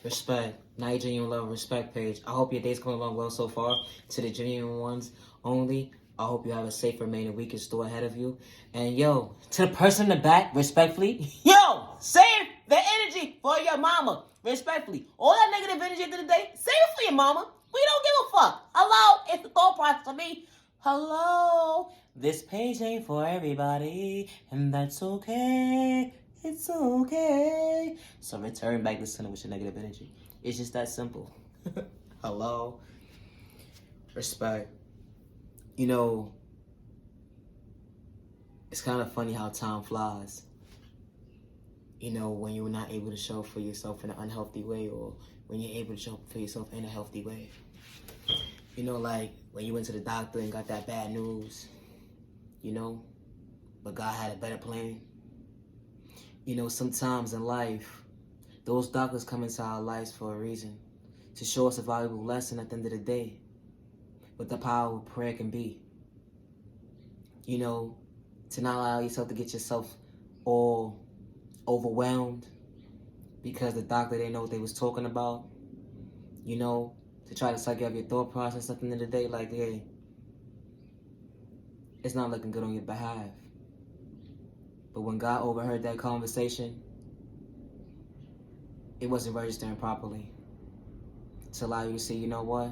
Respect. Now your genuine love and respect page. I hope your day's going along well so far. To the genuine ones only, I hope you have a safe remaining week in store ahead of you. And yo, to the person in the back, respectfully, yo, save the energy for your mama. Respectfully. All that negative energy at the end of the day, save it for your mama. We don't give a fuck. Hello? It's the thought process for me. Hello? This page ain't for everybody, and that's okay. It's okay. So return back to center with your negative energy. It's just that simple. Hello? Respect. You know, it's kind of funny how time flies. You know, when you're not able to show for yourself in an unhealthy way, or when you're able to show for yourself in a healthy way. You know, like when you went to the doctor and got that bad news, you know, but God had a better plan. You know, sometimes in life, those doctors come into our lives for a reason, to show us a valuable lesson at the end of the day, what the power of prayer can be. You know, to not allow yourself to get yourself all overwhelmed because the doctor didn't know what they was talking about. You know, to try to suck you up your thought process at the end of the day, like, hey, it's not looking good on your behalf. But when God overheard that conversation, it wasn't registering properly. To allow you to see, you know what?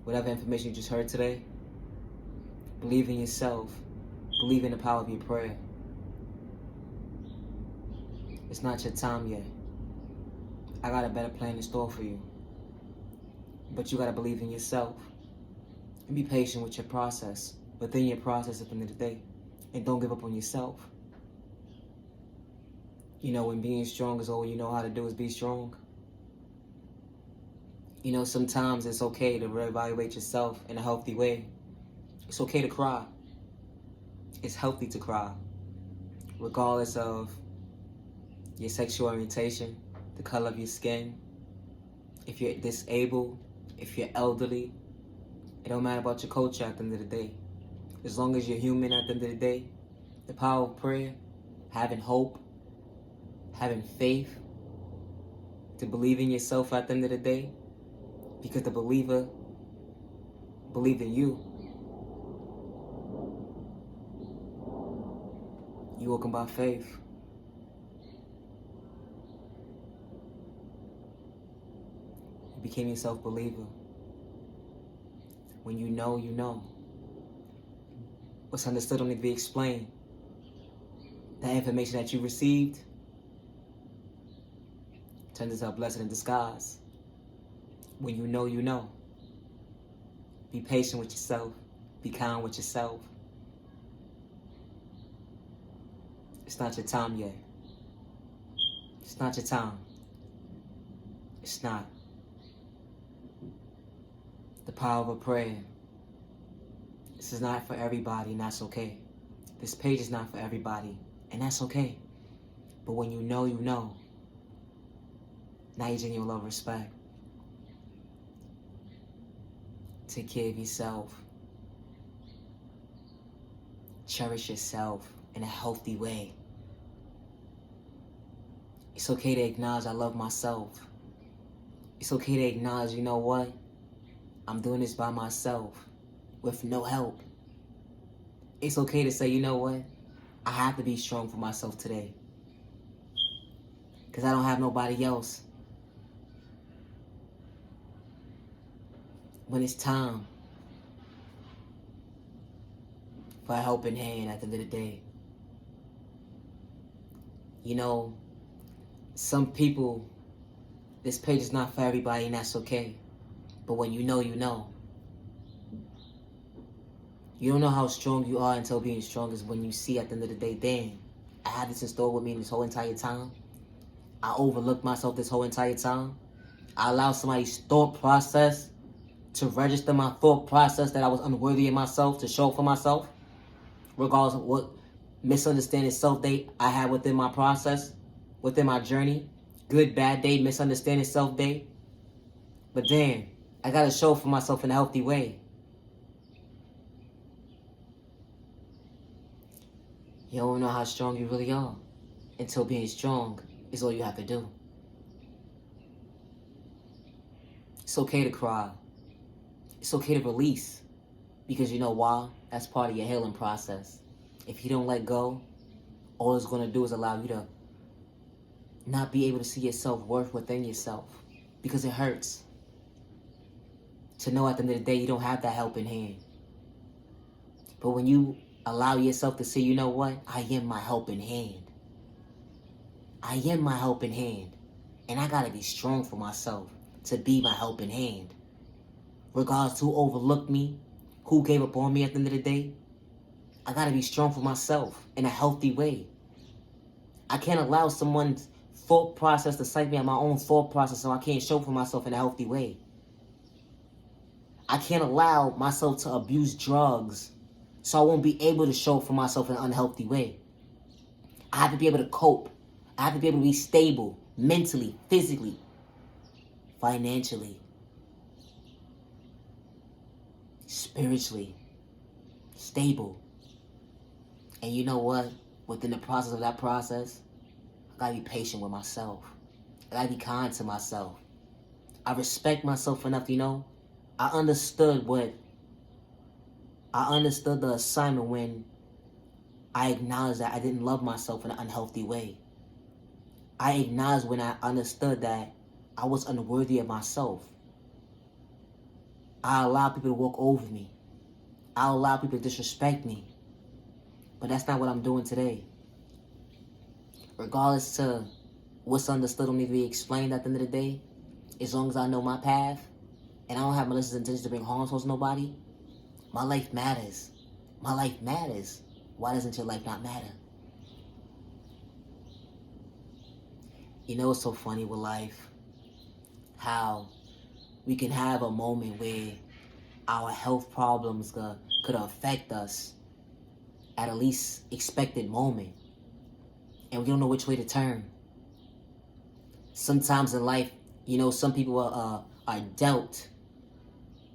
Whatever information you just heard today, believe in yourself. Believe in the power of your prayer. It's not your time yet. I got a better plan in store for you. But you gotta believe in yourself. And be patient with your process. Within your process at the end of the day. And don't give up on yourself. You know, when being strong is all you know how to do is be strong. You know, sometimes it's okay to reevaluate yourself in a healthy way. It's okay to cry. It's healthy to cry. Regardless of your sexual orientation, the color of your skin, if you're disabled, if you're elderly, it don't matter about your culture at the end of the day. As long as you're human at the end of the day, the power of prayer, having hope, having faith, to believe in yourself at the end of the day, because the believer believed in you. You walking by faith. You became your self-believer. When you know, you know. What's understood don't need to be explained. That information that you received turns into a blessing in disguise. When you know, you know. Be patient with yourself. Be kind with yourself. It's not your time yet. It's not your time. It's not. The power of a prayer. This is not for everybody, and that's okay. This page is not for everybody, and that's okay. But when you know, you know. Now you're genuine love and respect. Take care of yourself. Cherish yourself in a healthy way. It's okay to acknowledge I love myself. It's okay to acknowledge, you know what? I'm doing this by myself with no help. It's okay to say, you know what? I have to be strong for myself today. Because I don't have nobody else. When it's time for a helping hand at the end of the day. You know, some people, this page is not for everybody, and that's okay. But when you know, you know. You don't know how strong you are until being strong is when you see at the end of the day, damn, I had this in store with me this whole entire time. I overlooked myself this whole entire time. I allowed somebody's thought process to register my thought process that I was unworthy of myself, to show for myself, regardless of what misunderstanding self-date I had within my process, within my journey. Good, bad day, misunderstanding self-date. But damn, I gotta show for myself in a healthy way. You don't know how strong you really are until being strong is all you have to do. It's okay to cry. It's okay to release. Because you know why? That's part of your healing process. If you don't let go, all it's going to do is allow you to not be able to see your self-worth within yourself. Because it hurts to know at the end of the day you don't have that helping hand. But when you allow yourself to say, you know what? I am my helping hand. I am my helping hand. And I got to be strong for myself to be my helping hand. Regardless who overlooked me, who gave up on me at the end of the day, I got to be strong for myself in a healthy way. I can't allow someone's thought process to cite me on my own thought process, so I can't show for myself in a healthy way. I can't allow myself to abuse drugs, so I won't be able to show for myself in an unhealthy way. I have to be able to cope. I have to be able to be stable, mentally, physically, financially, spiritually, stable. And you know what? Within the process of that process, I gotta be patient with myself. I gotta be kind to myself. I respect myself enough, I understood the assignment when I acknowledged that I didn't love myself in an unhealthy way. I acknowledged when I understood that I was unworthy of myself. I allowed people to walk over me. I allowed people to disrespect me. But that's not what I'm doing today. Regardless to what's understood don't need to be explained at the end of the day, as long as I know my path, and I don't have malicious intentions to bring harm towards nobody, my life matters. My life matters. Why doesn't your life not matter? You know what's so funny with life? How we can have a moment where our health problems could affect us at a least expected moment. And we don't know which way to turn. Sometimes in life, some people are dealt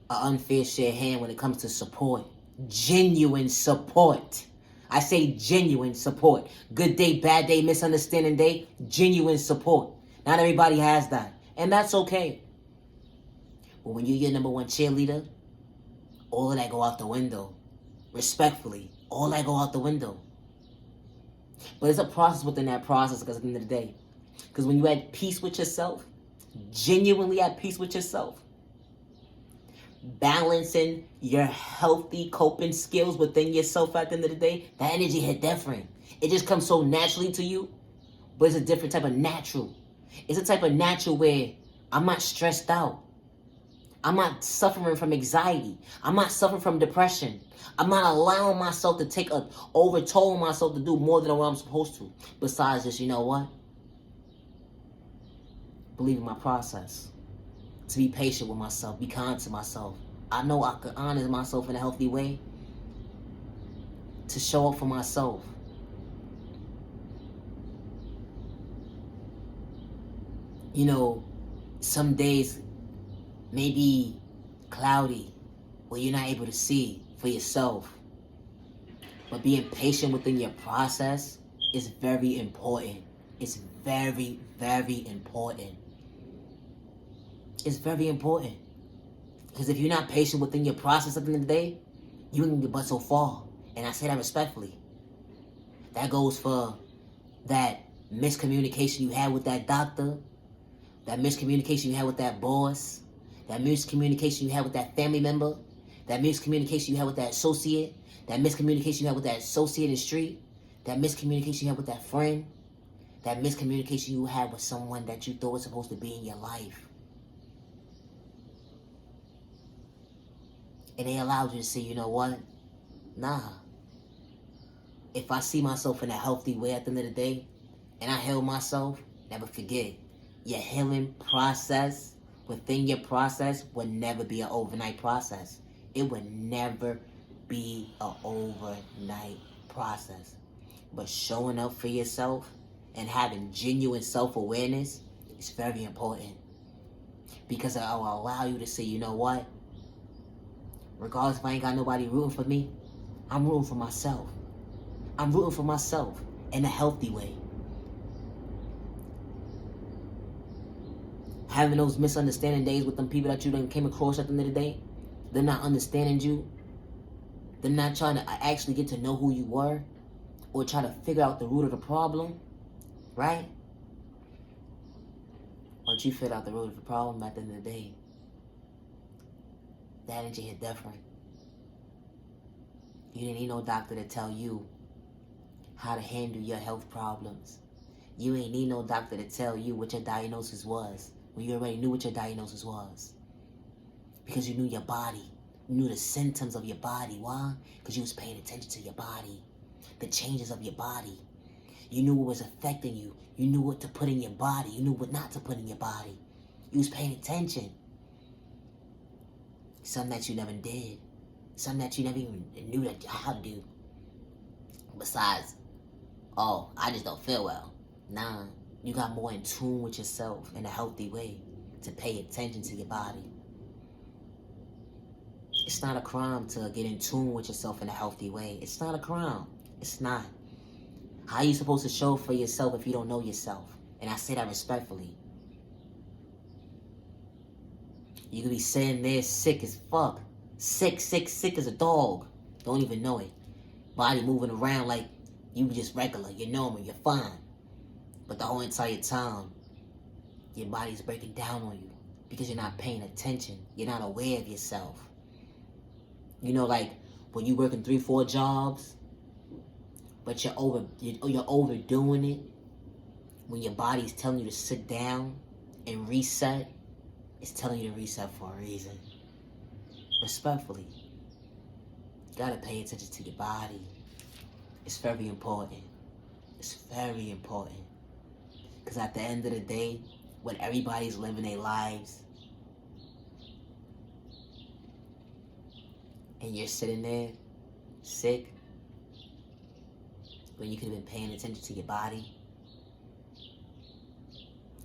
an unfair share hand when it comes to support. Genuine support. I say genuine support. Good day, bad day, misunderstanding day. Genuine support. Not everybody has that. And that's okay. But when you're your number one cheerleader, all of that go out the window. Respectfully, all that go out the window. But it's a process within that process, because at the end of the day, because when you're at peace with yourself, genuinely at peace with yourself, balancing your healthy coping skills within yourself at the end of the day, that energy hit different. It just comes so naturally to you, but it's a different type of natural. It's a type of natural where I'm not stressed out. I'm not suffering from anxiety. I'm not suffering from depression. I'm not allowing myself to take a overtoll myself to do more than what I'm supposed to. Besides this, you know what? Believe in my process. To be patient with myself. Be kind to myself. I know I can honor myself in a healthy way. To show up for myself. Some days may be cloudy where you're not able to see for yourself. But being patient within your process is very important. It's very, very important. It's very important. Because if you're not patient within your process at the end of the day, you can get but so far. And I say that respectfully. That goes for that miscommunication you had with that doctor, that miscommunication you had with that boss, that miscommunication you had with that family member, that miscommunication you had with that associate, that miscommunication you had with that associate in the street, that miscommunication you had with that friend, that miscommunication you had with someone that you thought was supposed to be in your life. And they allowed you to say, you know what? Nah. If I see myself in a healthy way at the end of the day, and I heal myself, never forget, your healing process within your process will never be an overnight process. It will never be an overnight process. But showing up for yourself and having genuine self-awareness is very important. Because it will allow you to say, you know what? Regardless if I ain't got nobody rooting for me, I'm rooting for myself. I'm rooting for myself in a healthy way. Having those misunderstanding days with them people that you done came across at the end of the day. They're not understanding you. They're not trying to actually get to know who you were or try to figure out the root of the problem, right? Once you figure out the root of the problem at the end of the day, that energy hit different. You didn't need no doctor to tell you how to handle your health problems. You ain't need no doctor to tell you what your diagnosis was when you already knew what your diagnosis was. Because you knew your body. You knew the symptoms of your body. Why? Because you was paying attention to your body. The changes of your body. You knew what was affecting you. You knew what to put in your body. You knew what not to put in your body. You was paying attention. Something that you never did. Something that you never even knew that how to do. Besides, oh, I just don't feel well. Nah, you got more in tune with yourself in a healthy way to pay attention to your body. It's not a crime to get in tune with yourself in a healthy way. It's not a crime. It's not. How are you supposed to show for yourself if you don't know yourself? And I say that respectfully. You could be sitting there sick as fuck. Sick as a dog. Don't even know it. Body moving around like you just regular. You're normal. You're fine. But the whole entire time, your body's breaking down on you because you're not paying attention. You're not aware of yourself. You know, like when you working 3-4 jobs, but you're overdoing it. When your body's telling you to sit down and reset, it's telling you to reset for a reason. Respectfully, you gotta pay attention to your body. It's very important. It's very important. Because at the end of the day, when everybody's living their lives, and you're sitting there, sick, when you could have been paying attention to your body,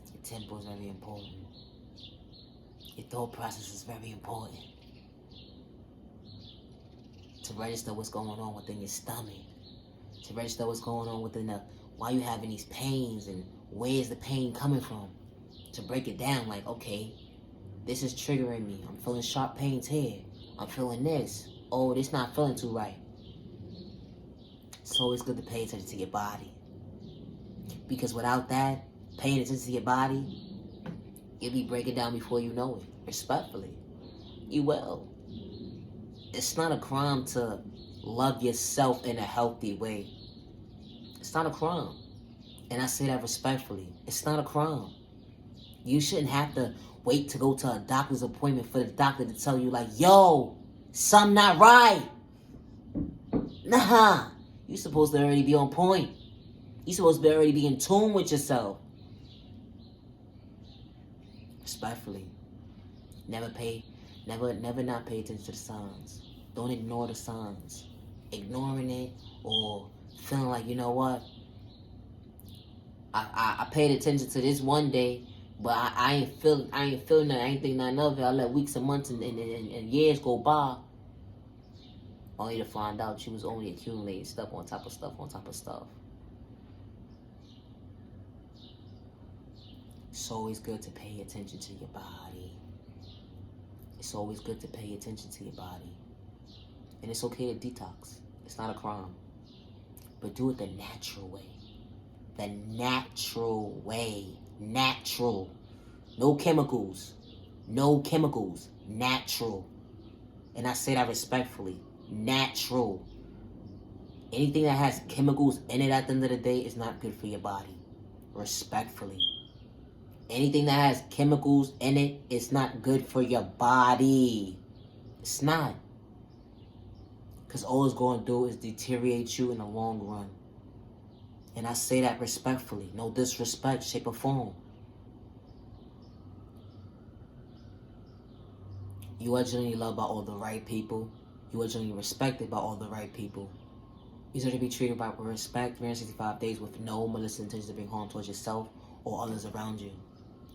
your tempo is very important. Your thought process is very important. To register what's going on within your stomach. To register what's going on within why you having these pains and where's the pain coming from. To break it down like, okay, this is triggering me. I'm feeling sharp pains here. I'm feeling this. Oh, this not feeling too right. It's always good to pay attention to your body. Because without that, paying attention to your body, you'll be breaking down before you know it. Respectfully. You will. It's not a crime to love yourself in a healthy way. It's not a crime. And I say that respectfully. It's not a crime. You shouldn't have to wait to go to a doctor's appointment for the doctor to tell you like, yo, something not right. Nah. You're supposed to already be on point. You're supposed to already be in tune with yourself. Respectfully. Never not pay attention to the signs. Don't ignore the signs. Ignoring it or feeling like, you know what? I paid attention to this one day, but I ain't feeling that. I ain't think nothing of it. I let weeks and months and years go by, only to find out she was only accumulating stuff on top of stuff on top of stuff. It's always good to pay attention to your body. It's always good to pay attention to your body. And it's okay to detox. It's not a crime. But do it the natural way. The natural way. Natural. No chemicals. No chemicals. Natural. And I say that respectfully. Natural. Anything that has chemicals in it at the end of the day is not good for your body. Respectfully. Anything that has chemicals in it is not good for your body. It's not. Because all it's going to do is deteriorate you in the long run. And I say that respectfully. No disrespect, shape, or form. You are genuinely loved by all the right people. You are genuinely respected by all the right people. You deserve to be treated with respect 365 days with no malicious intentions to bring harm towards yourself or others around you.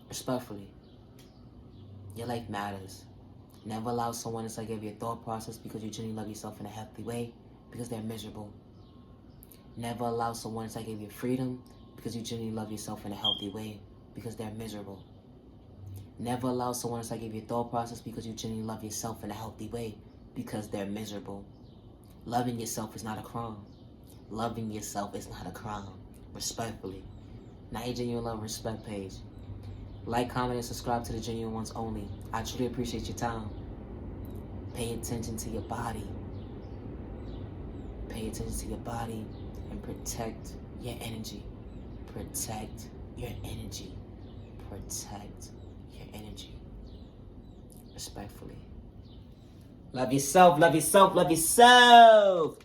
Respectfully. Your life matters. Never allow someone to take over your thought process because you genuinely love yourself in a healthy way because they're miserable. Never allow someone to take over your freedom because you genuinely love yourself in a healthy way because they're miserable. Never allow someone to give your thought process because you genuinely love yourself in a healthy way because they're miserable. Loving yourself is not a crime. Loving yourself is not a crime. Respectfully. Now your Genuine Love Respect page. Like, comment, and subscribe to the Genuine Ones only. I truly appreciate your time. Pay attention to your body. Pay attention to your body and protect your energy. Protect your energy. Protect your energy. Respectfully. Love yourself, love yourself, love yourself.